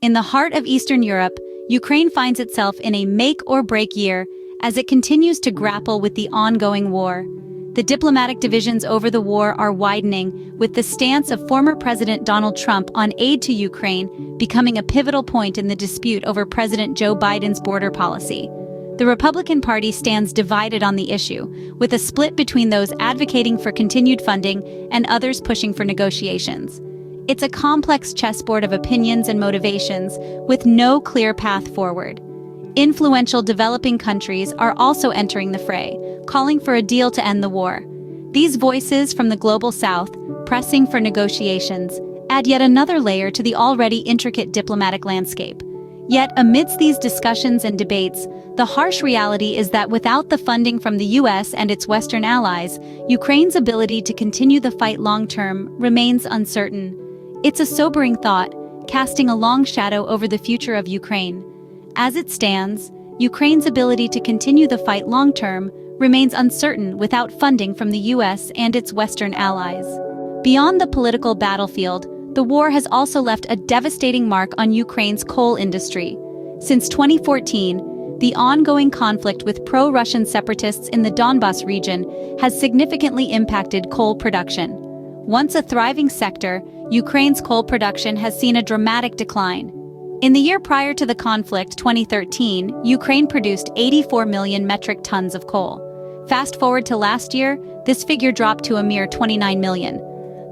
In the heart of Eastern Europe, Ukraine finds itself in a make-or-break year as it continues to grapple with the ongoing war. The diplomatic divisions over the war are widening, with the stance of former President Donald Trump on aid to Ukraine becoming a pivotal point in the dispute over President Joe Biden's border policy. The Republican Party stands divided on the issue, with a split between those advocating for continued funding and others pushing for negotiations. It's a complex chessboard of opinions and motivations, with no clear path forward. Influential developing countries are also entering the fray, calling for a deal to end the war. These voices from the global south, pressing for negotiations, add yet another layer to the already intricate diplomatic landscape. Yet, amidst these discussions and debates, the harsh reality is that without the funding from the US and its Western allies, Ukraine's ability to continue the fight long-term remains uncertain. It's a sobering thought, casting a long shadow over the future of Ukraine. As it stands, Ukraine's ability to continue the fight long-term remains uncertain without funding from the US and its Western allies. Beyond the political battlefield, the war has also left a devastating mark on Ukraine's coal industry. Since 2014, the ongoing conflict with pro-Russian separatists in the Donbas region has significantly impacted coal production. Once a thriving sector, Ukraine's coal production has seen a dramatic decline. In the year prior to the conflict, 2013, Ukraine produced 84 million metric tons of coal. Fast forward to last year, this figure dropped to a mere 29 million.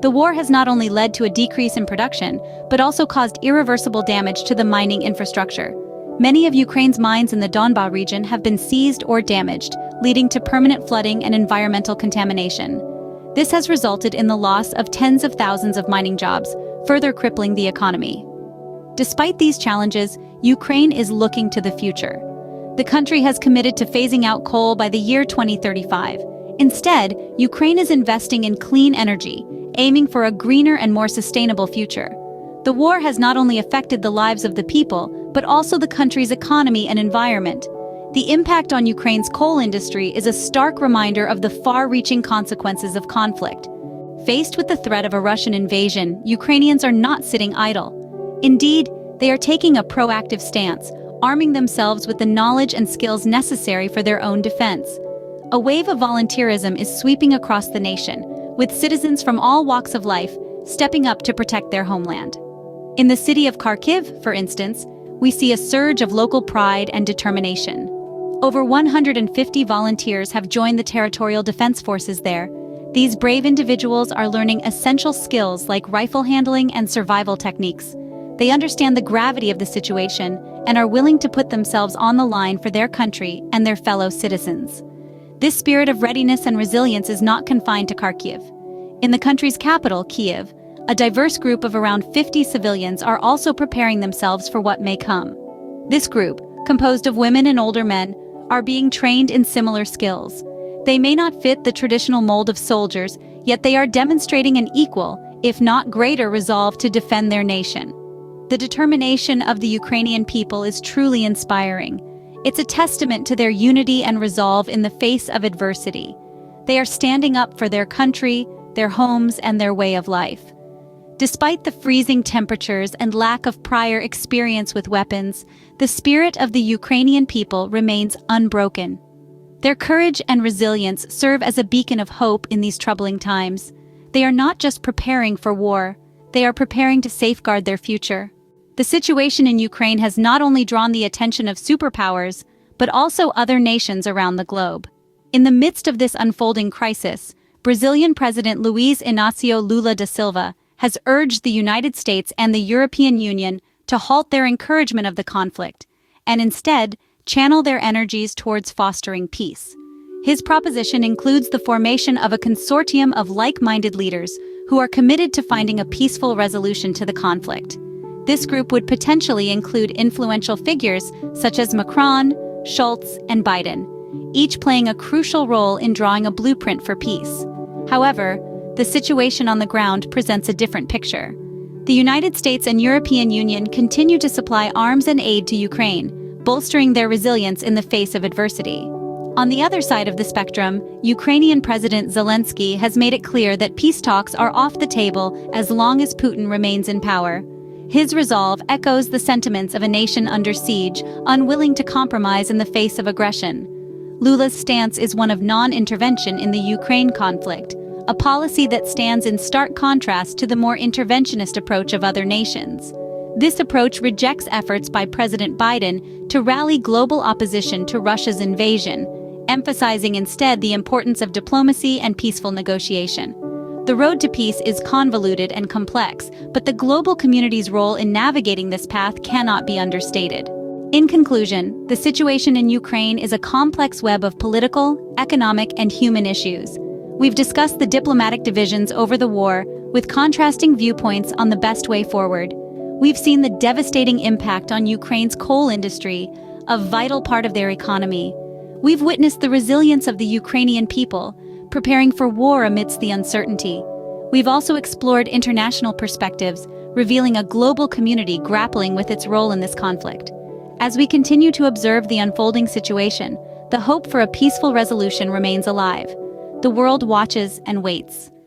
The war has not only led to a decrease in production, but also caused irreversible damage to the mining infrastructure. Many of Ukraine's mines in the Donbas region have been seized or damaged, leading to permanent flooding and environmental contamination. This has resulted in the loss of tens of thousands of mining jobs, further crippling the economy. Despite these challenges, Ukraine is looking to the future. The country has committed to phasing out coal by the year 2035. Instead, Ukraine is investing in clean energy, aiming for a greener and more sustainable future. The war has not only affected the lives of the people, but also the country's economy and environment. The impact on Ukraine's coal industry is a stark reminder of the far-reaching consequences of conflict. Faced with the threat of a Russian invasion, Ukrainians are not sitting idle. Indeed, they are taking a proactive stance, arming themselves with the knowledge and skills necessary for their own defense. A wave of volunteerism is sweeping across the nation, with citizens from all walks of life stepping up to protect their homeland. In the city of Kharkiv, for instance, we see a surge of local pride and determination. Over 150 volunteers have joined the territorial defense forces there. These brave individuals are learning essential skills like rifle handling and survival techniques. They understand the gravity of the situation and are willing to put themselves on the line for their country and their fellow citizens. This spirit of readiness and resilience is not confined to Kharkiv. In the country's capital, Kyiv, a diverse group of around 50 civilians are also preparing themselves for what may come. This group, composed of women and older men, are being trained in similar skills. They may not fit the traditional mold of soldiers, yet they are demonstrating an equal, if not greater, resolve to defend their nation. The determination of the Ukrainian people is truly inspiring. It's a testament to their unity and resolve in the face of adversity. They are standing up for their country, their homes, and their way of life. Despite the freezing temperatures and lack of prior experience with weapons, the spirit of the Ukrainian people remains unbroken. Their courage and resilience serve as a beacon of hope in these troubling times. They are not just preparing for war, they are preparing to safeguard their future. The situation in Ukraine has not only drawn the attention of superpowers, but also other nations around the globe. In the midst of this unfolding crisis, Brazilian President Luiz Inácio Lula da Silva has urged the United States and the European Union to halt their encouragement of the conflict, and instead channel their energies towards fostering peace. His proposition includes the formation of a consortium of like-minded leaders who are committed to finding a peaceful resolution to the conflict. This group would potentially include influential figures such as Macron, Schultz, and Biden, each playing a crucial role in drawing a blueprint for peace. However, the situation on the ground presents a different picture. The United States and European Union continue to supply arms and aid to Ukraine, bolstering their resilience in the face of adversity. On the other side of the spectrum, Ukrainian President Zelensky has made it clear that peace talks are off the table as long as Putin remains in power. His resolve echoes the sentiments of a nation under siege, unwilling to compromise in the face of aggression. Lula's stance is one of non-intervention in the Ukraine conflict, a policy that stands in stark contrast to the more interventionist approach of other nations. This approach rejects efforts by President Biden to rally global opposition to Russia's invasion, emphasizing instead the importance of diplomacy and peaceful negotiation. The road to peace is convoluted and complex, but the global community's role in navigating this path cannot be understated. In conclusion, the situation in Ukraine is a complex web of political, economic, and human issues. We've discussed the diplomatic divisions over the war, with contrasting viewpoints on the best way forward. We've seen the devastating impact on Ukraine's coal industry, a vital part of their economy. We've witnessed the resilience of the Ukrainian people, preparing for war amidst the uncertainty. We've also explored international perspectives, revealing a global community grappling with its role in this conflict. As we continue to observe the unfolding situation, the hope for a peaceful resolution remains alive. The world watches and waits.